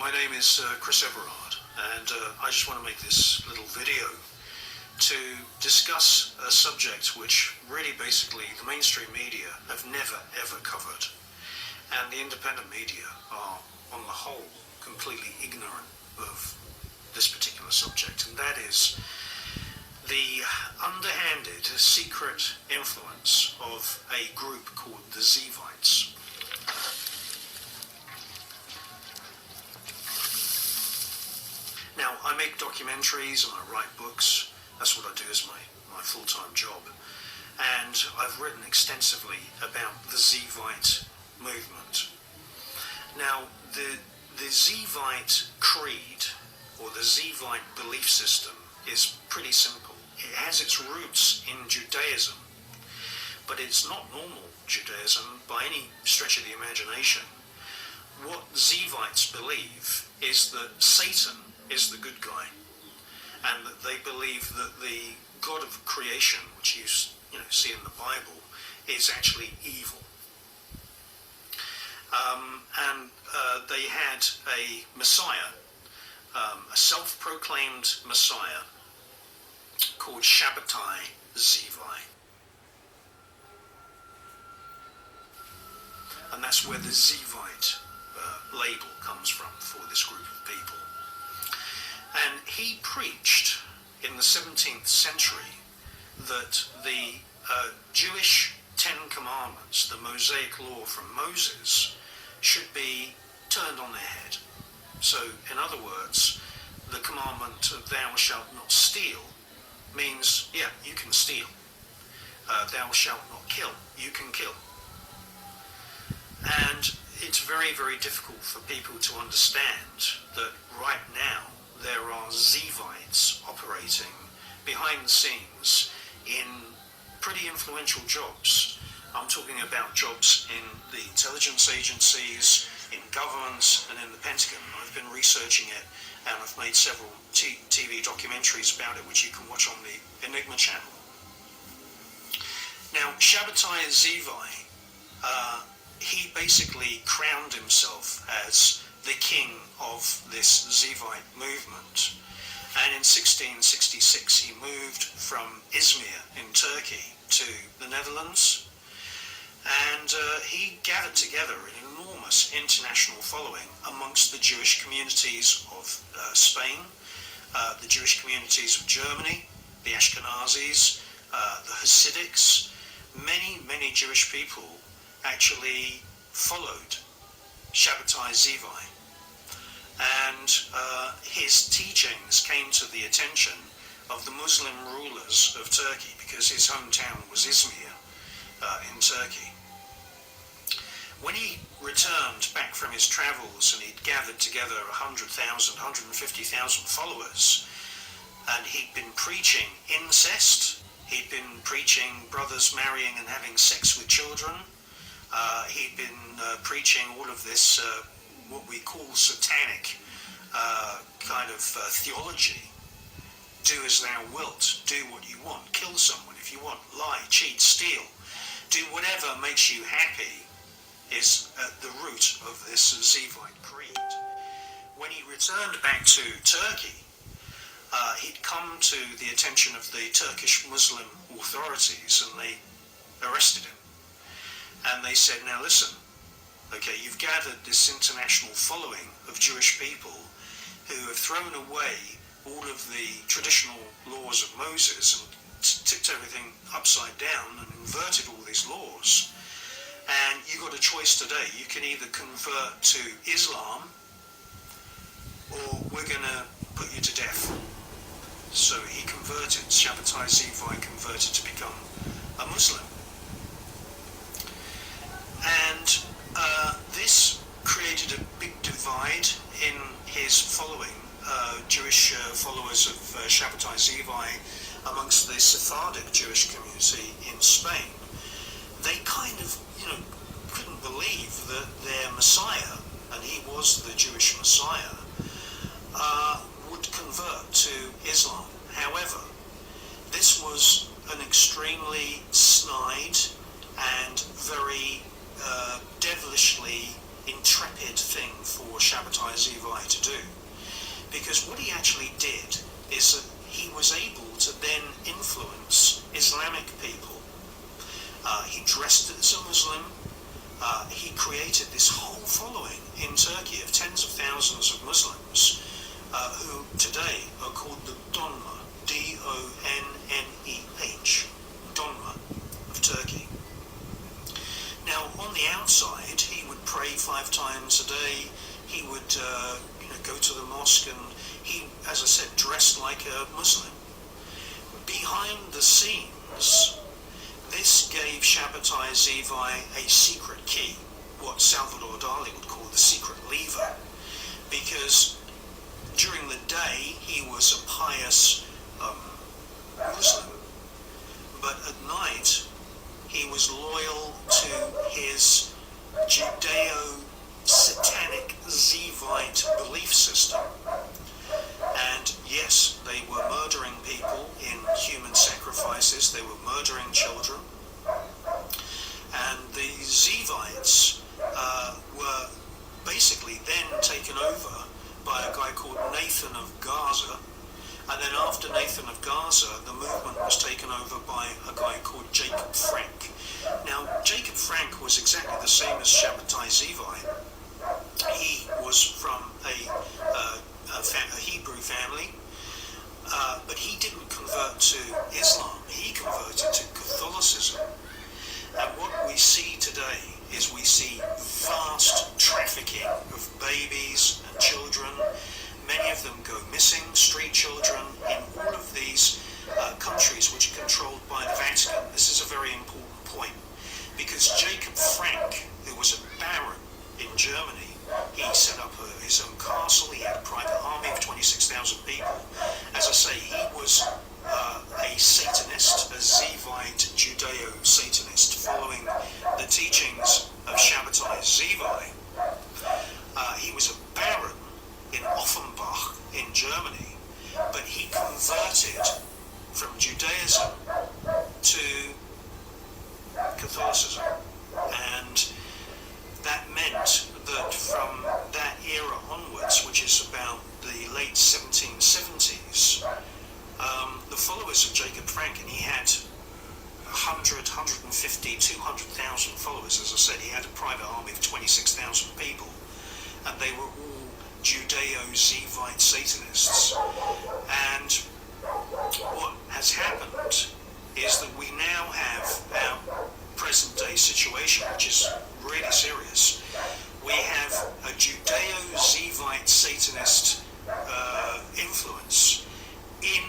my name is Chris Everard, and I just want to make this little video to discuss a subject which really basically the mainstream media have never ever covered, and the independent media are on the whole completely ignorant of this particular subject, and that is the underhanded secret influence of a group called the Zivites. Now, I make documentaries and I write books. That's what I do as my full-time job. And I've written extensively about the Zivite movement. Now, the Zivite creed, or the Zivite belief system, is pretty simple. It has its roots in Judaism, but it's not normal Judaism by any stretch of the imagination. What Zivites believe is that Satan is the good guy, and that they believe that the God of creation, which you see in the Bible, is actually evil. They had a Messiah, a self-proclaimed Messiah called Shabbatai Zivi. And that's where the Zivite label comes from for this group of people. And he preached in the 17th century that the Jewish Ten Commandments, the Mosaic law from Moses, should be turned on their head. So, in other words, the commandment of thou shalt not steal means, yeah, you can steal. Thou shalt not kill, you can kill. And it's very, very difficult for people to understand that right now there are Zivites operating behind the scenes in pretty influential jobs. I'm talking about jobs in the intelligence agencies, in governments, and in the Pentagon. I've been researching it, and I've made several TV documentaries about it, which you can watch on the Enigma channel. Now, Shabbatai Zivi, he basically crowned himself as the king of this Zivite movement. And in 1666 he moved from Izmir in Turkey to the Netherlands, and he gathered together an enormous international following amongst the Jewish communities of Spain, the Jewish communities of Germany, the Ashkenazis, the Hasidics. Many Jewish people actually followed Shabbatai Zivi, and his teachings came to the attention of the Muslim rulers of Turkey, because his hometown was Izmir in Turkey. When he returned back from his travels and he'd gathered together 100,000, 150,000 followers, and he'd been preaching incest, he'd been preaching brothers marrying and having sex with children, he'd been preaching all of this what we call satanic kind of theology. Do as thou wilt, do what you want, kill someone if you want, lie, cheat, steal, do whatever makes you happy, is at the root of this Zivite creed. When he returned back to Turkey, he'd come to the attention of the Turkish Muslim authorities, and they arrested him. And they said, now listen, okay, you've gathered this international following of Jewish people who have thrown away all of the traditional laws of Moses and tipped everything upside down and inverted all these laws. And you've got a choice today. You can either convert to Islam, or we're going to put you to death. So he converted, Shabbatai Zivi converted to become a Muslim. And this created a big divide in his following, Jewish followers of Shabbatai Zivi amongst the Sephardic Jewish community in Spain. They kind of, couldn't believe that their Messiah, and he was the Jewish Messiah, would convert to Islam. However, this was an extremely snide and very devilishly intrepid thing for Shabbatai Zivai to do, because what he actually did is that he was able to then influence Islamic people. He dressed as a Muslim. He created this whole following in Turkey of tens of thousands of Muslims who today are called the Donma, D-O-N-N-E-H, Donma of Turkey. Now, on the outside, he would pray 5 times a day. He would go to the mosque, and he, as I said, dressed like a Muslim. Behind the scenes, this gave Shabbatai Zivai a secret key, what Salvador Dali would call the secret lever, because during the day he was a pious Muslim, but at night he was loyal to his Judeo-satanic Zivite belief system. And yes, they were murdering people in human sacrifices, they were murdering children. And the Zivites were basically then taken over by a guy called Nathan of Gaza. And then after Nathan of Gaza, the movement was taken over by a guy called Jacob Frank. Now, Jacob Frank was exactly the same as Shabbatai Zivai. He was from a Hebrew family, but he didn't convert to Islam. He converted to Catholicism. And what we see today is we see vast trafficking of babies and children. Many of them go missing, street children, in all of these countries which are controlled by the Vatican. This is a very important point, because Jacob Frank, who was a baron in Germany, he set up his own castle. He had a private army of 26,000 people. As I say, he was a Satanist, a Zivite Judeo-Satanist, following the teachings of Shabbatai Zivai. He was a baron in Offenbach in Germany, but he converted from Judaism to Catholicism, and that meant that from that era onwards, which is about the late 1770s, the followers of Jacob Frank, and he had 100, 150, 200,000 followers. As I said, he had a private army of 26,000 people, and they were all Judeo-Zivite Satanists. And what has happened is that we now have our present-day situation, which is really serious. We have a Judeo-Zivite Satanist influence in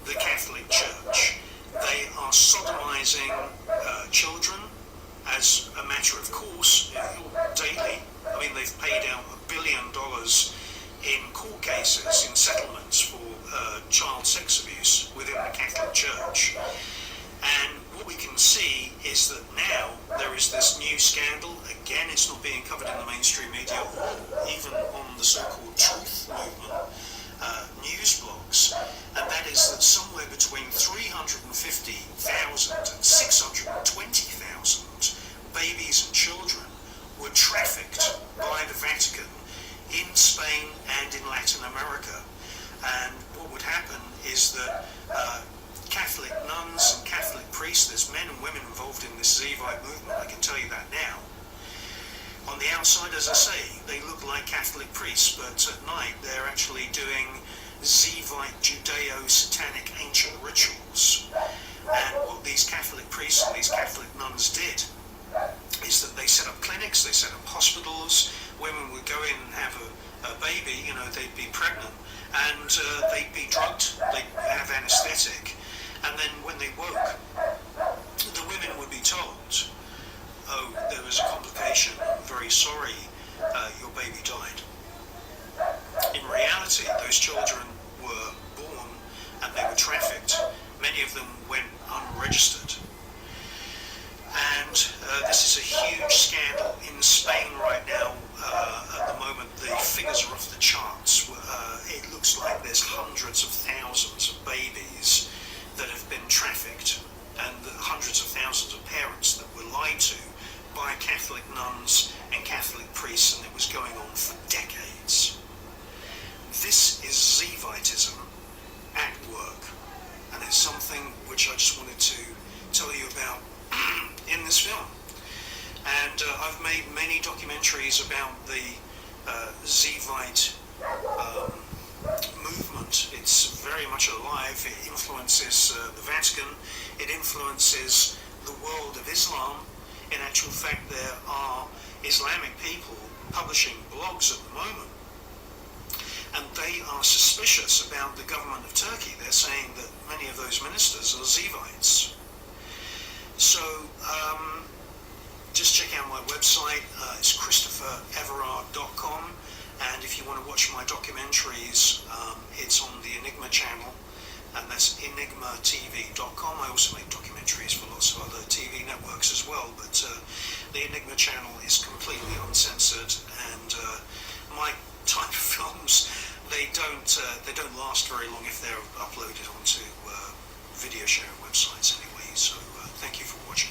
the Catholic Church. They are sodomizing children as a matter of course, daily. I mean, they've paid out $1 billion in court cases, in settlements for child sex abuse within the Catholic Church. And what we can see is that now there is this new scandal. Again, it's not being covered in the mainstream media or even on the so-called truth movement news blogs, and that is that somewhere between 350,000 and 620,000 babies and children were trafficked by the Vatican in Spain and in Latin America. And what would happen is that Catholic nuns and Catholic priests, there's men and women involved in this Zivite movement, I can tell you that now. On the outside, as I say, they look like Catholic priests, but at night they're actually doing Zivite Judeo-satanic ancient rituals. And what these Catholic priests and these Catholic nuns did is that they set up clinics, they set up hospitals. Women would go in and have a baby, they'd be pregnant, and they'd be drugged, they'd have anesthetic, and then when they woke, the women would be told, oh, there was a complication, I'm very sorry, your baby died. In reality, those children were born and they were trafficked. Many of them went unregistered. And this is a huge scandal in Spain right now. At the moment, the figures are off the charts. It looks like there's hundreds of thousands of babies that have been trafficked, and hundreds of thousands of parents that were lied to by Catholic nuns and Catholic priests, and it was going on for decades. This is Zevitism at work, and it's something which I just wanted to tell you about in this film. And I've made many documentaries about the Zevite movement. It's very much alive. It influences the Vatican. It influences the world of Islam. In actual fact, there are Islamic people publishing blogs at the moment, and they are suspicious about the government of Turkey. They're saying that many of those ministers are Zevites. So just check out my website. It's christophereverard.com, and if you want to watch my documentaries, it's on the Enigma channel, and that's enigmatv.com. I also make documentaries for lots of other TV networks as well, but the Enigma channel is completely uncensored, and my type of films, they don't last very long if they're uploaded onto video sharing websites anyway. So thank you for watching.